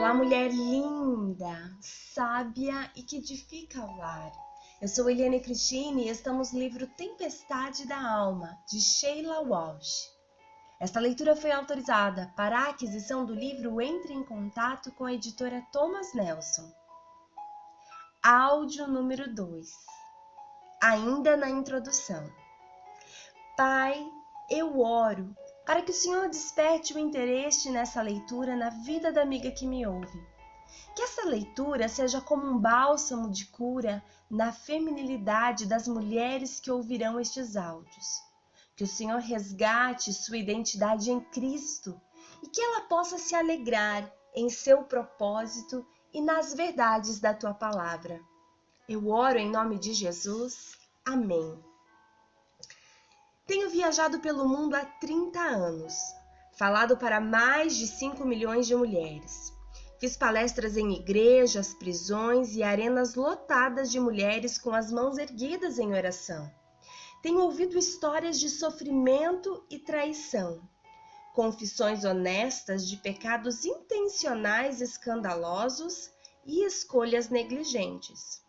Olá, mulher linda, sábia e que edifica o lar. Eu sou Eliane Cristine e estamos no livro Tempestade da Alma, de Sheila Walsh. Esta leitura foi autorizada para a aquisição do livro Entre em Contato com a editora Thomas Nelson. Áudio número 2. Ainda na introdução. Pai, eu oro para que o Senhor desperte o interesse nessa leitura na vida da amiga que me ouve. Que essa leitura seja como um bálsamo de cura na feminilidade das mulheres que ouvirão estes áudios. Que o Senhor resgate sua identidade em Cristo e que ela possa se alegrar em seu propósito e nas verdades da tua palavra. Eu oro em nome de Jesus. Amém. Tenho viajado pelo mundo há 30 anos, falado para mais de 5 milhões de mulheres. Fiz palestras em igrejas, prisões e arenas lotadas de mulheres com as mãos erguidas em oração. Tenho ouvido histórias de sofrimento e traição, confissões honestas de pecados intencionais escandalosos e escolhas negligentes.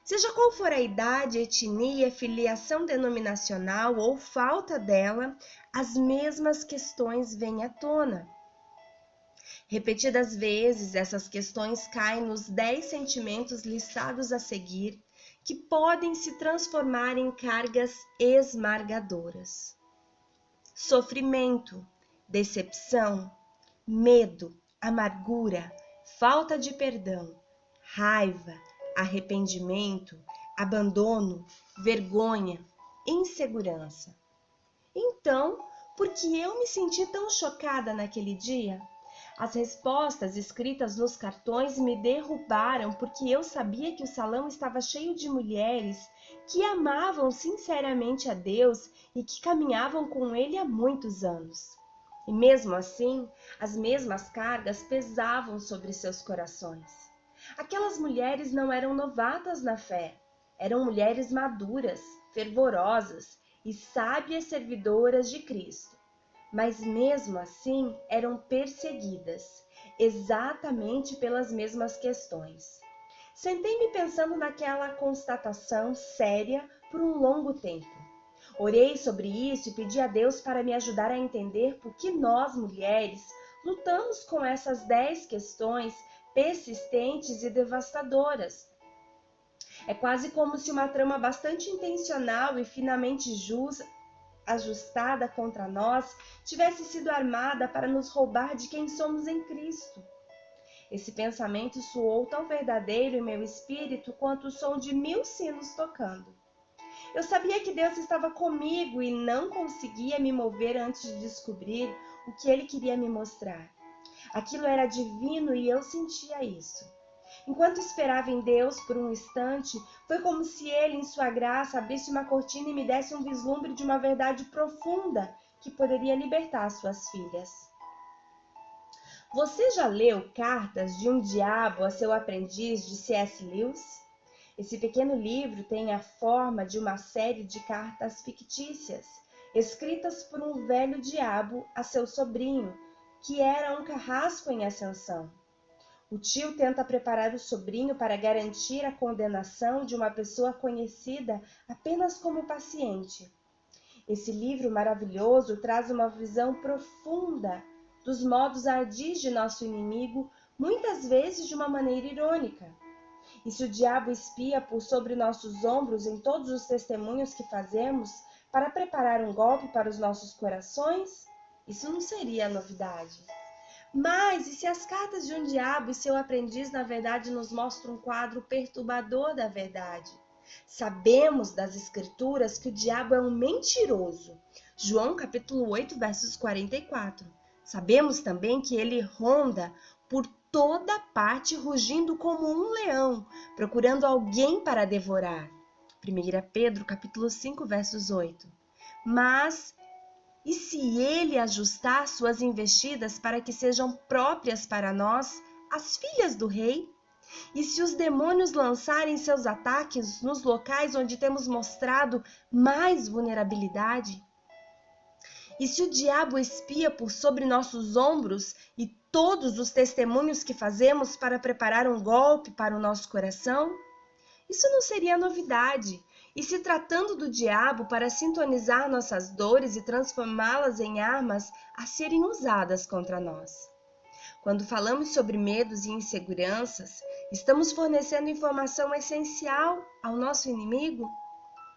Seja qual for a idade, etnia, filiação denominacional ou falta dela, as mesmas questões vêm à tona. Repetidas vezes, essas questões caem nos 10 sentimentos listados a seguir, que podem se transformar em cargas esmaagadoras. Sofrimento, decepção, medo, amargura, falta de perdão, raiva, arrependimento, abandono, vergonha, insegurança. Então, por que eu me senti tão chocada naquele dia? As respostas escritas nos cartões me derrubaram porque eu sabia que o salão estava cheio de mulheres que amavam sinceramente a Deus e que caminhavam com Ele há muitos anos. E mesmo assim, as mesmas cargas pesavam sobre seus corações. Aquelas mulheres não eram novatas na fé, eram mulheres maduras, fervorosas e sábias servidoras de Cristo. Mas mesmo assim eram perseguidas, exatamente pelas mesmas questões. Sentei-me pensando naquela constatação séria por um longo tempo. Orei sobre isso e pedi a Deus para me ajudar a entender por que nós, mulheres, lutamos com essas 10 questões persistentes e devastadoras. É quase como se uma trama bastante intencional e finamente ajustada contra nós tivesse sido armada para nos roubar de quem somos em Cristo. Esse pensamento soou tão verdadeiro em meu espírito quanto o som de 1000 sinos tocando. Eu sabia que Deus estava comigo e não conseguia me mover antes de descobrir o que Ele queria me mostrar. Aquilo era divino e eu sentia isso. Enquanto esperava em Deus por um instante, foi como se Ele, em sua graça, abrisse uma cortina e me desse um vislumbre de uma verdade profunda que poderia libertar suas filhas. Você já leu Cartas de um Diabo a seu aprendiz, de C.S. Lewis? Esse pequeno livro tem a forma de uma série de cartas fictícias, escritas por um velho diabo a seu sobrinho, que era um carrasco em ascensão. O tio tenta preparar o sobrinho para garantir a condenação de uma pessoa conhecida apenas como paciente. Esse livro maravilhoso traz uma visão profunda dos modos ardis de nosso inimigo, muitas vezes de uma maneira irônica. E se o diabo espia por sobre nossos ombros em todos os testemunhos que fazemos para preparar um golpe para os nossos corações? Isso não seria novidade. Mas e se as cartas de um diabo e seu aprendiz, na verdade, nos mostram um quadro perturbador da verdade? Sabemos das Escrituras que o diabo é um mentiroso. João capítulo 8, versos 44. Sabemos também que ele ronda por toda parte, rugindo como um leão, procurando alguém para devorar. 1 Pedro capítulo 5, versos 8. Mas e se ele ajustar suas investidas para que sejam próprias para nós, as filhas do rei? E se os demônios lançarem seus ataques nos locais onde temos mostrado mais vulnerabilidade? E se o diabo espia por sobre nossos ombros e todos os testemunhos que fazemos para preparar um golpe para o nosso coração? Isso não seria novidade. E se tratando do diabo para sintonizar nossas dores e transformá-las em armas a serem usadas contra nós. Quando falamos sobre medos e inseguranças, estamos fornecendo informação essencial ao nosso inimigo?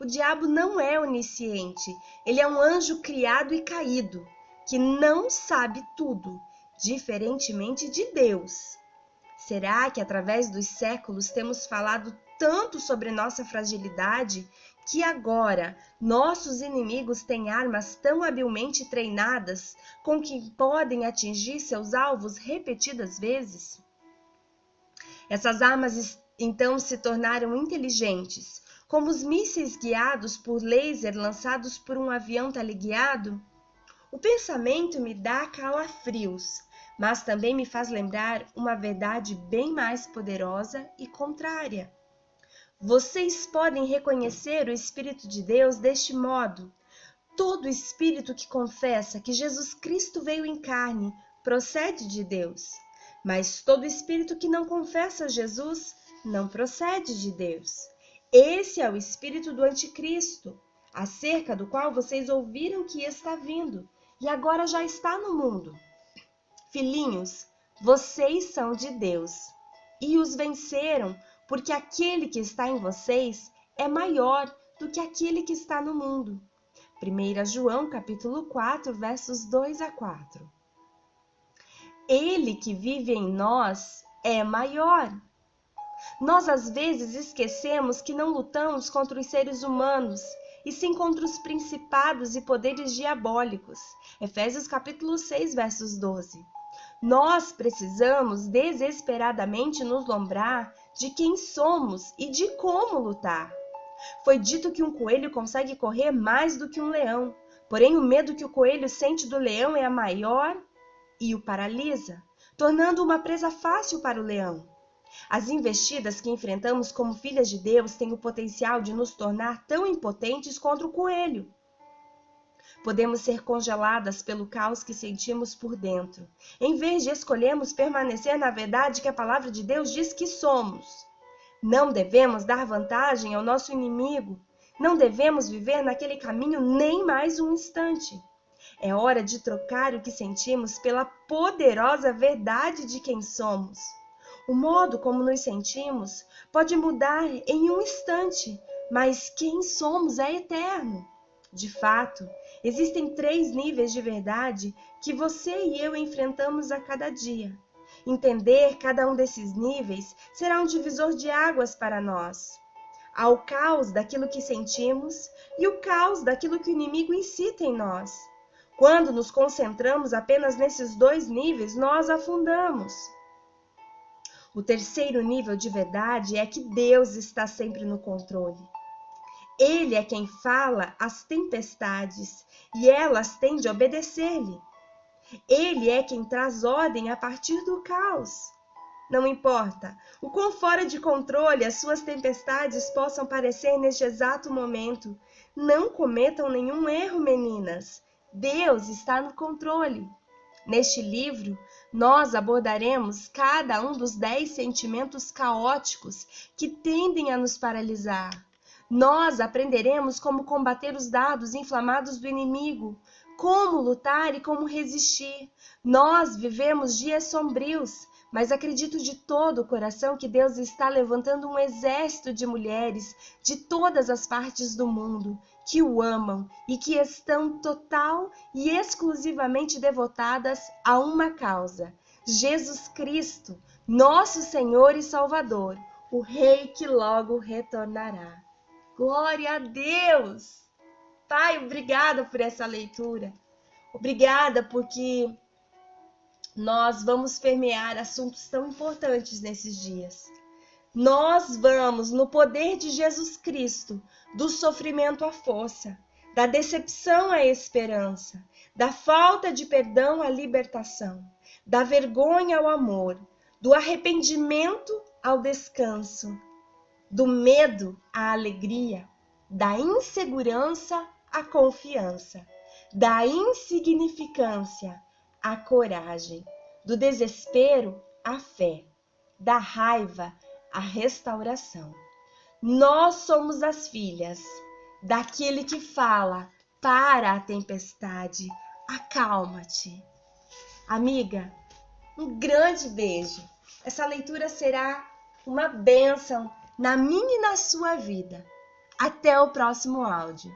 O diabo não é onisciente, ele é um anjo criado e caído, que não sabe tudo, diferentemente de Deus. Será que através dos séculos temos falado tanto sobre nossa fragilidade que agora nossos inimigos têm armas tão habilmente treinadas com que podem atingir seus alvos repetidas vezes? Essas armas então se tornaram inteligentes, como os mísseis guiados por laser lançados por um avião teleguiado? O pensamento me dá calafrios, mas também me faz lembrar uma verdade bem mais poderosa e contrária. Vocês podem reconhecer o Espírito de Deus deste modo. Todo espírito que confessa que Jesus Cristo veio em carne procede de Deus, mas todo espírito que não confessa Jesus não procede de Deus. Esse é o espírito do anticristo, acerca do qual vocês ouviram que está vindo e agora já está no mundo. Filhinhos, vocês são de Deus e os venceram, porque aquele que está em vocês é maior do que aquele que está no mundo. 1 João capítulo 4, versos 2 a 4. Ele que vive em nós é maior. Nós às vezes esquecemos que não lutamos contra os seres humanos, e sim contra os principados e poderes diabólicos. Efésios capítulo 6, versos 12. Nós precisamos desesperadamente nos lembrar de quem somos e de como lutar. Foi dito que um coelho consegue correr mais do que um leão, porém o medo que o coelho sente do leão é maior e o paralisa, tornando uma presa fácil para o leão. As investidas que enfrentamos como filhas de Deus têm o potencial de nos tornar tão impotentes contra o coelho. Podemos ser congeladas pelo caos que sentimos por dentro, em vez de escolhermos permanecer na verdade que a palavra de Deus diz que somos. Não devemos dar vantagem ao nosso inimigo, não devemos viver naquele caminho nem mais um instante. É hora de trocar o que sentimos pela poderosa verdade de quem somos. O modo como nos sentimos pode mudar em um instante, mas quem somos é eterno. De fato, existem 3 níveis de verdade que você e eu enfrentamos a cada dia. Entender cada um desses níveis será um divisor de águas para nós. Há o caos daquilo que sentimos e o caos daquilo que o inimigo incita em nós. Quando nos concentramos apenas nesses 2 níveis, nós afundamos. O 3º nível de verdade é que Deus está sempre no controle. Ele é quem fala às tempestades e elas têm de obedecer-lhe. Ele é quem traz ordem a partir do caos. Não importa o quão fora de controle as suas tempestades possam parecer neste exato momento, não cometam nenhum erro, meninas. Deus está no controle. Neste livro, nós abordaremos cada um dos 10 sentimentos caóticos que tendem a nos paralisar. Nós aprenderemos como combater os dardos inflamados do inimigo, como lutar e como resistir. Nós vivemos dias sombrios, mas acredito de todo o coração que Deus está levantando um exército de mulheres de todas as partes do mundo que o amam e que estão total e exclusivamente devotadas a uma causa: Jesus Cristo, nosso Senhor e Salvador, o Rei que logo retornará. Glória a Deus! Pai, obrigada por essa leitura. Obrigada porque nós vamos permear assuntos tão importantes nesses dias. Nós vamos, no poder de Jesus Cristo, do sofrimento à força, da decepção à esperança, da falta de perdão à libertação, da vergonha ao amor, do arrependimento ao descanso, do medo à alegria, da insegurança à confiança, da insignificância à coragem, do desespero, a fé, da raiva, a restauração. Nós somos as filhas daquele que fala para a tempestade: acalma-te. Amiga, um grande beijo. Essa leitura será uma bênção na minha e na sua vida. Até o próximo áudio.